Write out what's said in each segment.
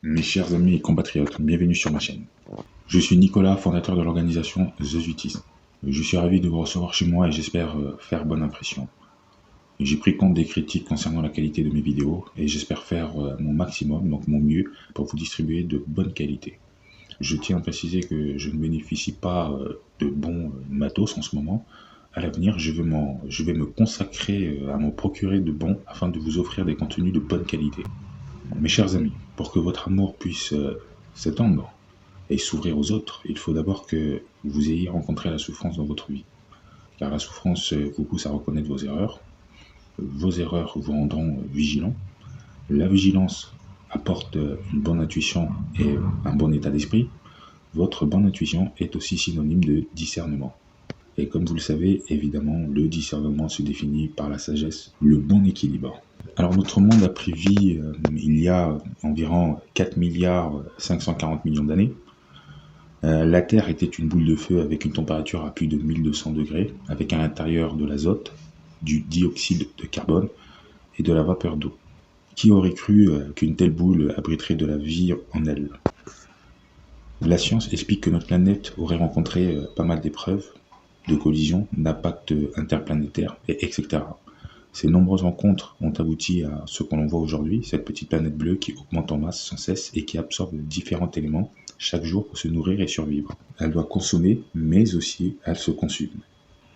Mes chers amis et compatriotes, bienvenue sur ma chaîne. Je suis Nicolas, fondateur de l'organisation The Zutis. Je suis ravi de vous recevoir chez moi et j'espère faire bonne impression. J'ai pris compte des critiques concernant la qualité de mes vidéos et j'espère faire mon maximum, donc mon mieux, pour vous distribuer de bonne qualité. Je tiens à préciser que je ne bénéficie pas de bons matos en ce moment. À l'avenir, je vais me consacrer à m'en procurer de bons afin de vous offrir des contenus de bonne qualité. Mes chers amis, pour que votre amour puisse s'étendre et s'ouvrir aux autres, il faut d'abord que vous ayez rencontré la souffrance dans votre vie. Car la souffrance vous pousse à reconnaître vos erreurs. Vos erreurs vous rendront vigilants. La vigilance apporte une bonne intuition et un bon état d'esprit. Votre bonne intuition est aussi synonyme de discernement. Et comme vous le savez, évidemment, le discernement se définit par la sagesse, le bon équilibre. Alors notre monde a pris vie il y a environ 4 milliards 540 millions d'années. La Terre était une boule de feu avec une température à plus de 1200 degrés, avec à l'intérieur de l'azote, du dioxyde de carbone et de la vapeur d'eau. Qui aurait cru qu'une telle boule abriterait de la vie en elle? La science explique que notre planète aurait rencontré pas mal d'épreuves, de collisions, d'impacts interplanétaires, etc. Ces nombreuses rencontres ont abouti à ce que l'on voit aujourd'hui, cette petite planète bleue qui augmente en masse sans cesse et qui absorbe différents éléments chaque jour pour se nourrir et survivre. Elle doit consommer, mais aussi elle se consume.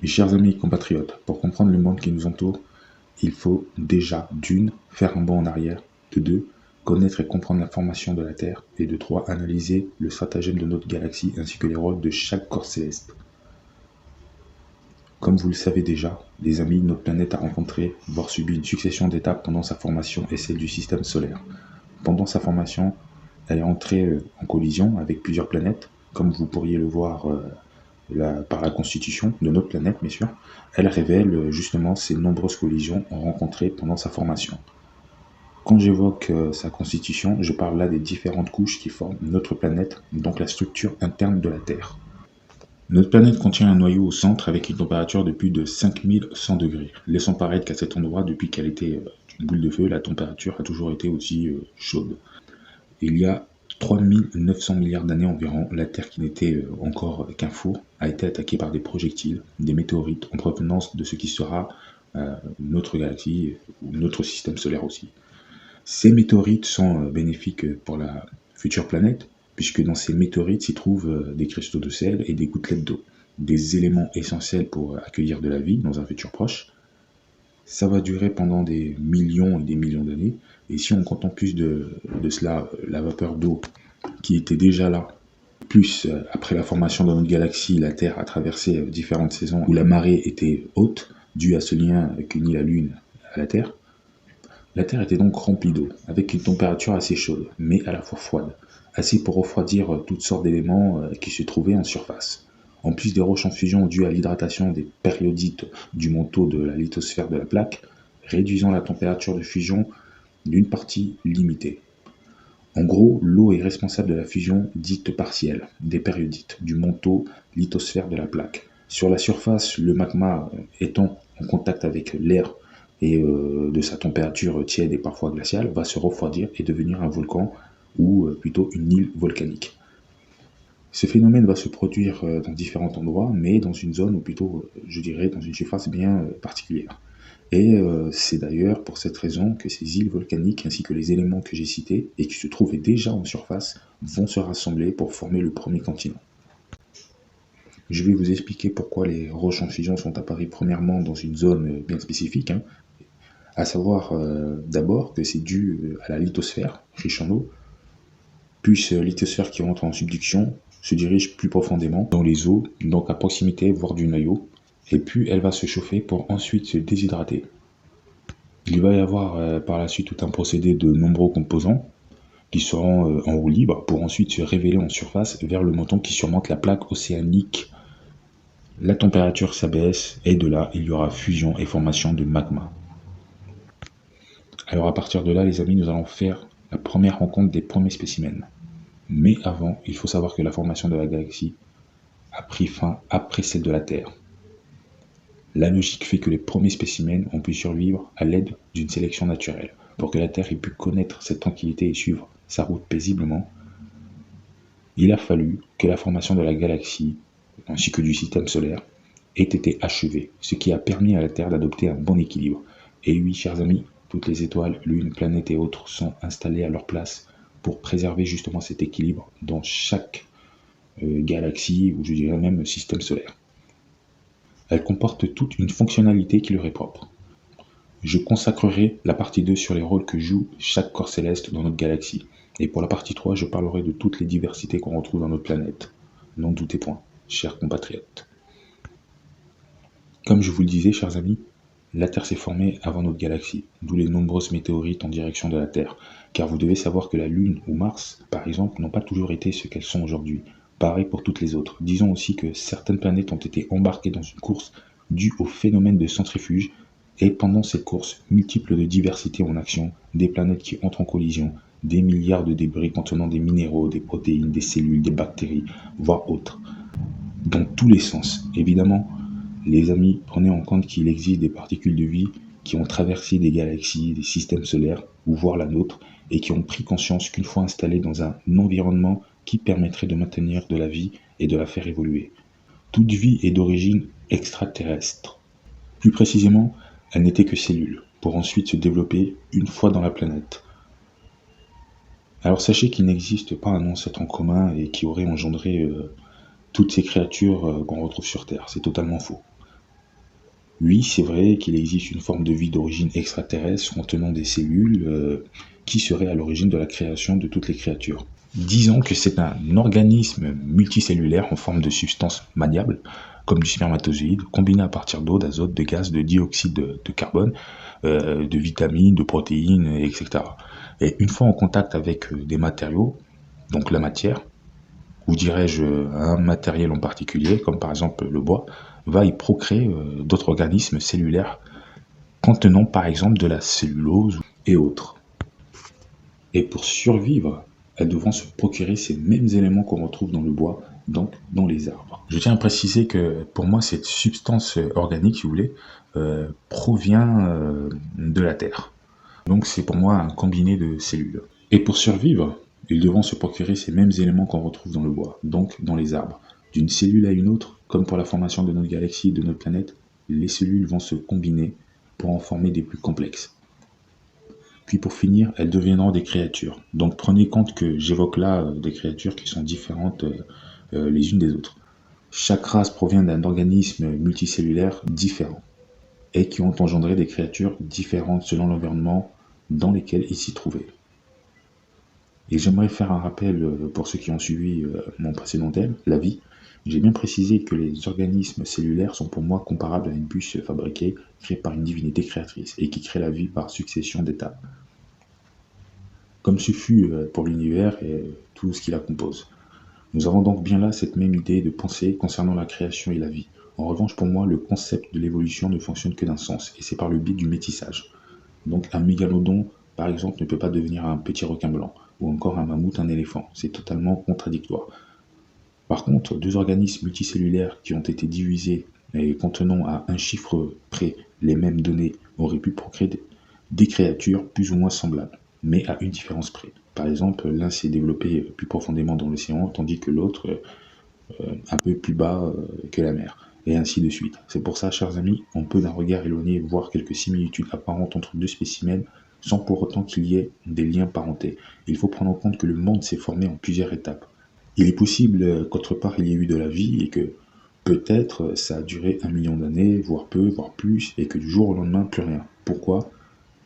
Mes chers amis et compatriotes, pour comprendre le monde qui nous entoure, il faut déjà, d'une, faire un bond en arrière, de deux, connaître et comprendre la formation de la Terre, et de trois, analyser le stratagème de notre galaxie ainsi que les rôles de chaque corps céleste. Comme vous le savez déjà, les amis, notre planète a rencontré, voire subi une succession d'étapes pendant sa formation et celle du système solaire. Pendant sa formation, elle est entrée en collision avec plusieurs planètes, comme vous pourriez le voir par la constitution de notre planète, bien sûr. Elle révèle justement ces nombreuses collisions rencontrées pendant sa formation. Quand j'évoque sa constitution, je parle là des différentes couches qui forment notre planète, donc la structure interne de la Terre. Notre planète contient un noyau au centre avec une température de plus de 5100 degrés, laissant paraître qu'à cet endroit, depuis qu'elle était une boule de feu, la température a toujours été aussi chaude. Il y a 3900 milliards d'années environ, la Terre qui n'était encore qu'un four a été attaquée par des projectiles, des météorites en provenance de ce qui sera notre galaxie ou notre système solaire aussi. Ces météorites sont bénéfiques pour la future planète, puisque dans ces météorites s'y trouvent des cristaux de sel et des gouttelettes d'eau, des éléments essentiels pour accueillir de la vie dans un futur proche. Ça va durer pendant des millions et des millions d'années, et si on compte en plus de cela la vapeur d'eau qui était déjà là, plus après la formation de notre galaxie, la Terre a traversé différentes saisons où la marée était haute, due à ce lien qu'unit la Lune à la Terre. La Terre était donc remplie d'eau, avec une température assez chaude, mais à la fois froide, assez pour refroidir toutes sortes d'éléments qui se trouvaient en surface. En plus des roches en fusion dues à l'hydratation des périodites du manteau de la lithosphère de la plaque, réduisant la température de fusion d'une partie limitée. En gros, l'eau est responsable de la fusion dite partielle des périodites du manteau lithosphère de la plaque. Sur la surface, le magma étant en contact avec l'air et de sa température tiède et parfois glaciale, va se refroidir et devenir un volcan ou plutôt une île volcanique. Ce phénomène va se produire dans différents endroits, mais dans une zone, ou plutôt, je dirais, dans une surface bien particulière. Et c'est d'ailleurs pour cette raison que ces îles volcaniques, ainsi que les éléments que j'ai cités, et qui se trouvaient déjà en surface, vont se rassembler pour former le premier continent. Je vais vous expliquer pourquoi les roches en fusion sont apparues premièrement dans une zone bien spécifique, à savoir d'abord que c'est dû à la lithosphère, riche en eau, puis lithosphère qui rentre en subduction se dirige plus profondément dans les eaux, donc à proximité, voire du noyau, et puis elle va se chauffer pour ensuite se déshydrater. Il va y avoir par la suite tout un procédé de nombreux composants qui seront en roue libre pour ensuite se révéler en surface vers le manteau qui surmonte la plaque océanique. La température s'abaisse et de là il y aura fusion et formation de magma. Alors à partir de là les amis, nous allons faire la première rencontre des premiers spécimens. Mais avant, il faut savoir que la formation de la galaxie a pris fin après celle de la Terre. La logique fait que les premiers spécimens ont pu survivre à l'aide d'une sélection naturelle, pour que la Terre ait pu connaître cette tranquillité et suivre sa route paisiblement, il a fallu que la formation de la galaxie, ainsi que du système solaire, ait été achevée, ce qui a permis à la Terre d'adopter un bon équilibre. Et oui, chers amis, toutes les étoiles, lunes, planètes et autres sont installées à leur place pour préserver justement cet équilibre dans chaque galaxie, ou je dirais même système solaire. Elles comportent toute une fonctionnalité qui leur est propre. Je consacrerai la partie 2 sur les rôles que joue chaque corps céleste dans notre galaxie. Et pour la partie 3, je parlerai de toutes les diversités qu'on retrouve dans notre planète. N'en doutez point, chers compatriotes. Comme je vous le disais, chers amis, la Terre s'est formée avant notre galaxie, d'où les nombreuses météorites en direction de la Terre. Car vous devez savoir que la Lune ou Mars, par exemple, n'ont pas toujours été ce qu'elles sont aujourd'hui. Pareil pour toutes les autres. Disons aussi que certaines planètes ont été embarquées dans une course due au phénomène de centrifuge, et pendant cette course, multiples de diversités en action, des planètes qui entrent en collision, des milliards de débris contenant des minéraux, des protéines, des cellules, des bactéries, voire autres, dans tous les sens. Évidemment, les amis, prenez en compte qu'il existe des particules de vie qui ont traversé des galaxies, des systèmes solaires, ou voire la nôtre, et qui ont pris conscience qu'une fois installées dans un environnement qui permettrait de maintenir de la vie et de la faire évoluer. Toute vie est d'origine extraterrestre. Plus précisément, elle n'était que cellules, pour ensuite se développer une fois dans la planète. Alors sachez qu'il n'existe pas un ancêtre en commun et qui aurait engendré toutes ces créatures qu'on retrouve sur Terre. C'est totalement faux. Oui, c'est vrai qu'il existe une forme de vie d'origine extraterrestre contenant des cellules qui serait à l'origine de la création de toutes les créatures. Disons que c'est un organisme multicellulaire en forme de substance maniable, comme du spermatozoïde, combiné à partir d'eau, d'azote, de gaz, de dioxyde de carbone, de vitamines, de protéines, etc. Et une fois en contact avec des matériaux, donc la matière, ou dirais-je un matériel en particulier, comme par exemple le bois, va y procréer d'autres organismes cellulaires contenant par exemple de la cellulose et autres. Et pour survivre, elles devront se procurer ces mêmes éléments qu'on retrouve dans le bois, donc dans les arbres. Je tiens à préciser que pour moi, cette substance organique, si vous voulez, provient de la Terre. Donc c'est pour moi un combiné de cellules. Et pour survivre, ils devront se procurer ces mêmes éléments qu'on retrouve dans le bois, donc dans les arbres. D'une cellule à une autre, comme pour la formation de notre galaxie et de notre planète, les cellules vont se combiner pour en former des plus complexes. Puis pour finir, elles deviendront des créatures. Donc prenez compte que j'évoque là des créatures qui sont différentes les unes des autres. Chaque race provient d'un organisme multicellulaire différent et qui ont engendré des créatures différentes selon l'environnement dans lequel ils s'y trouvaient. Et j'aimerais faire un rappel pour ceux qui ont suivi mon précédent thème, la vie. J'ai bien précisé que les organismes cellulaires sont pour moi comparables à une bûche fabriquée, créée par une divinité créatrice, et qui crée la vie par succession d'étapes. Comme ce fut pour l'univers et tout ce qui la compose. Nous avons donc bien là cette même idée de pensée concernant la création et la vie. En revanche, pour moi, le concept de l'évolution ne fonctionne que d'un sens, et c'est par le biais du métissage. Donc un mégalodon, par exemple, ne peut pas devenir un petit requin blanc, ou encore un mammouth un éléphant. C'est totalement contradictoire. Par contre, deux organismes multicellulaires qui ont été divisés et contenant à un chiffre près les mêmes données auraient pu procréer des créatures plus ou moins semblables, mais à une différence près. Par exemple, l'un s'est développé plus profondément dans l'océan, tandis que l'autre un peu plus bas que la mer, et ainsi de suite. C'est pour ça, chers amis, on peut d'un regard éloigné voir quelques similitudes apparentes entre deux spécimens, sans pour autant qu'il y ait des liens parentés. Il faut prendre en compte que le monde s'est formé en plusieurs étapes. Il est possible qu'autre part il y ait eu de la vie et que peut-être ça a duré 1 million d'années, voire peu, voire plus, et que du jour au lendemain, plus rien. Pourquoi ?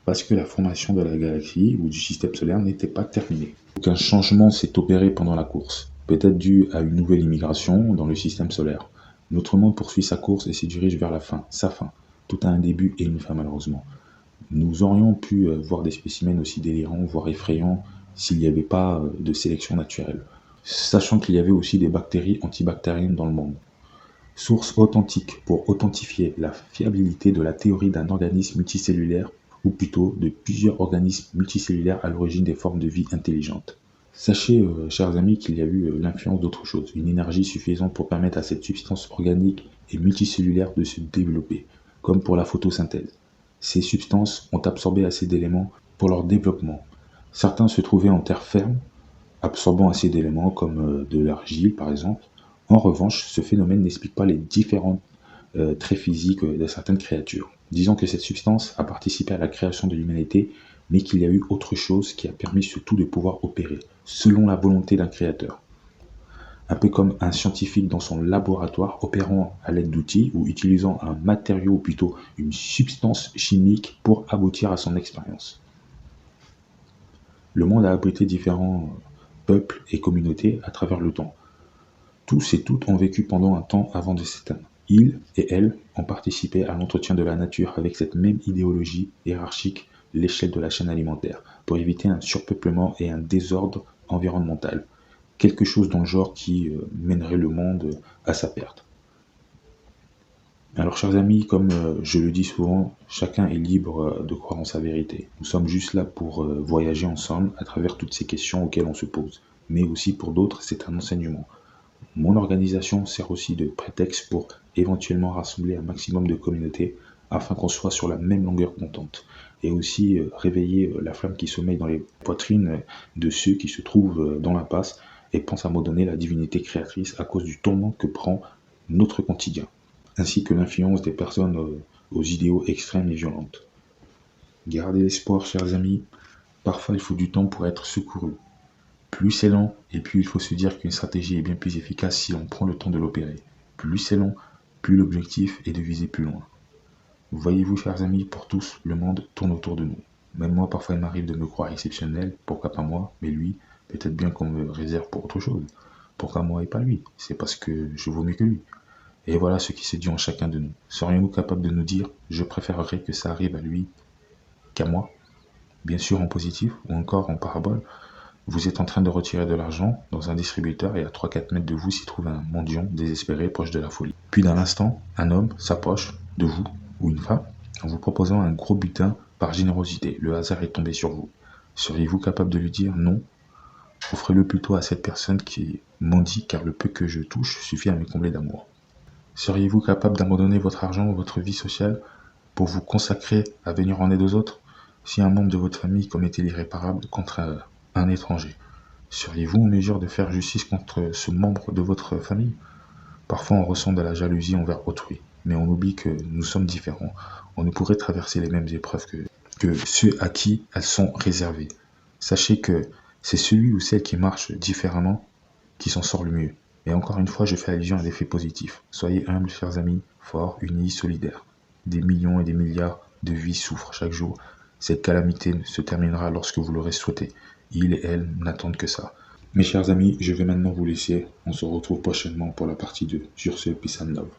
Parce que la formation de la galaxie ou du système solaire n'était pas terminée. Aucun changement s'est opéré pendant la course, peut-être dû à une nouvelle immigration dans le système solaire. Notre monde poursuit sa course et se dirige vers la fin, sa fin. Tout a un début et une fin malheureusement. Nous aurions pu voir des spécimens aussi délirants, voire effrayants, s'il n'y avait pas de sélection naturelle. Sachant qu'il y avait aussi des bactéries antibactériennes dans le monde. Source authentique pour authentifier la fiabilité de la théorie d'un organisme multicellulaire, ou plutôt de plusieurs organismes multicellulaires à l'origine des formes de vie intelligentes. Sachez, chers amis, qu'il y a eu l'influence d'autre chose, une énergie suffisante pour permettre à cette substance organique et multicellulaire de se développer, comme pour la photosynthèse. Ces substances ont absorbé assez d'éléments pour leur développement, Certains se trouvaient en terre ferme, absorbant assez d'éléments comme de l'argile par exemple. En revanche, ce phénomène n'explique pas les différents traits physiques de certaines créatures. Disons que cette substance a participé à la création de l'humanité, mais qu'il y a eu autre chose qui a permis ce tout de pouvoir opérer, selon la volonté d'un créateur. Un peu comme un scientifique dans son laboratoire opérant à l'aide d'outils ou utilisant un matériau ou plutôt une substance chimique pour aboutir à son expérience. Le monde a abrité différents peuples et communautés à travers le temps. Tous et toutes ont vécu pendant un temps avant de s'éteindre. Ils et elles ont participé à l'entretien de la nature avec cette même idéologie hiérarchique, l'échelle de la chaîne alimentaire, pour éviter un surpeuplement et un désordre environnemental. Quelque chose dans le genre qui mènerait le monde à sa perte. Alors chers amis, comme je le dis souvent, chacun est libre de croire en sa vérité. Nous sommes juste là pour voyager ensemble à travers toutes ces questions auxquelles on se pose. Mais aussi pour d'autres, c'est un enseignement. Mon organisation sert aussi de prétexte pour éventuellement rassembler un maximum de communautés afin qu'on soit sur la même longueur d'entente. Et aussi réveiller la flamme qui sommeille dans les poitrines de ceux qui se trouvent dans l'impasse et pensent abandonner la divinité créatrice à cause du tournant que prend notre quotidien, ainsi que l'influence des personnes aux idéaux extrêmes et violentes. Gardez l'espoir, chers amis, parfois il faut du temps pour être secouru. Plus c'est lent, et plus il faut se dire qu'une stratégie est bien plus efficace si on prend le temps de l'opérer. Plus c'est long, plus l'objectif est de viser plus loin. Voyez-vous, chers amis, pour tous, le monde tourne autour de nous. Même moi, parfois, il m'arrive de me croire exceptionnel, pourquoi pas moi, mais lui, peut-être bien qu'on me réserve pour autre chose. Pourquoi moi et pas lui? C'est parce que je vaux mieux que lui. Et voilà ce qui se dit en chacun de nous. Serions-nous capables de nous dire, je préférerais que ça arrive à lui qu'à moi? Bien sûr en positif, ou encore en parabole. Vous êtes en train de retirer de l'argent dans un distributeur et à 3-4 mètres de vous s'y trouve un mendiant désespéré proche de la folie. Puis d'un instant, un homme s'approche de vous ou une femme en vous proposant un gros butin par générosité. Le hasard est tombé sur vous. Seriez-vous capable de lui dire non? Offrez-le plutôt à cette personne qui mendie car le peu que je touche suffit à me combler d'amour. Seriez-vous capable d'abandonner votre argent ou votre vie sociale pour vous consacrer à venir en aide aux autres? Si un membre de votre famille commettait l'irréparable contre un étranger, seriez-vous en mesure de faire justice contre ce membre de votre famille? Parfois on ressent de la jalousie envers autrui, mais on oublie que nous sommes différents. On ne pourrait traverser les mêmes épreuves que ceux à qui elles sont réservées. Sachez que c'est celui ou celle qui marche différemment qui s'en sort le mieux. Et encore une fois, je fais allusion à des faits positifs. Soyez humbles, chers amis, forts, unis, solidaires. Des millions et des milliards de vies souffrent chaque jour. Cette calamité se terminera lorsque vous l'aurez souhaité. Ils et elles n'attendent que ça. Mes chers amis, je vais maintenant vous laisser. On se retrouve prochainement pour la partie 2. Sur ce, peace and love.